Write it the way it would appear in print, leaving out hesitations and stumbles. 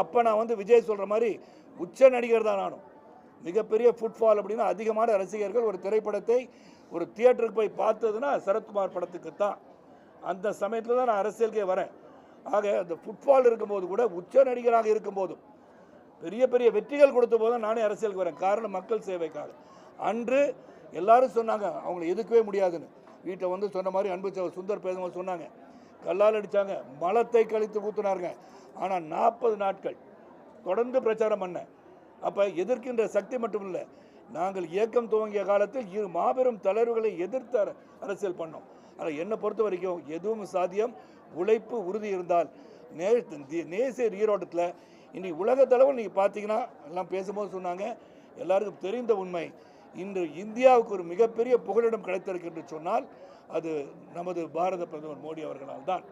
அப்போ நான் வந்து விஜய் சொல்கிற மாதிரி உச்ச நடிகர் தான் நானும். மிகப்பெரிய ஃபுட்ஃபால் அப்படின்னா அதிகமான ரசிகர்கள் ஒரு திரைப்படத்தை ஒரு தியேட்டருக்கு போய் பார்த்ததுன்னா சரத்குமார் படத்துக்கு தான். அந்த சமயத்தில் தான் நான் அரசியலுக்கே வரேன். ஆக அந்த ஃபுட்பால் இருக்கும்போது கூட உச்ச நடிகராக இருக்கும்போதும் பெரிய பெரிய வெற்றிகள் கொடுத்த போதும் நானே அரசியலுக்கு வரேன். காரணம் மக்கள் சேவைக்காக. அன்று எல்லாரும் சொன்னாங்க அவங்களை எதுக்கவே முடியாதுன்னு. வீட்டை வந்து சொன்ன மாதிரி அன்பு சுந்தர் பேசும்போது சொன்னாங்க, கல்லால் அடித்தாங்க, மலத்தை கழித்து ஊற்றினாருங்க. ஆனால் 40 நாட்கள் தொடர்ந்து பிரச்சாரம் பண்ணேன். அப்போ எதிர்க்கின்ற சக்தி மட்டும் இல்லை, நாங்கள் இயக்கம் துவங்கிய காலத்தில் மாபெரும் தலைவர்களை எதிர்த்து அரசியல் பண்ணோம். ஆனால் என்னை பொறுத்த வரைக்கும் எதுவும் சாத்தியம், உழைப்பு உறுதி இருந்தால். நேசர் ஈரோட்டத்தில் இன்றைக்கி உலகத்தளவில் நீங்கள் பார்த்தீங்கன்னா எல்லாம் பேசும்போது சொன்னாங்க, எல்லாருக்கும் தெரிந்த உண்மை, இன்று இந்தியாவுக்கு ஒரு மிகப்பெரிய புகலிடம் கிடைத்திருக்கு என்று சொன்னால் அது நமது பாரத பிரதமர் மோடி அவர்களால் தான்.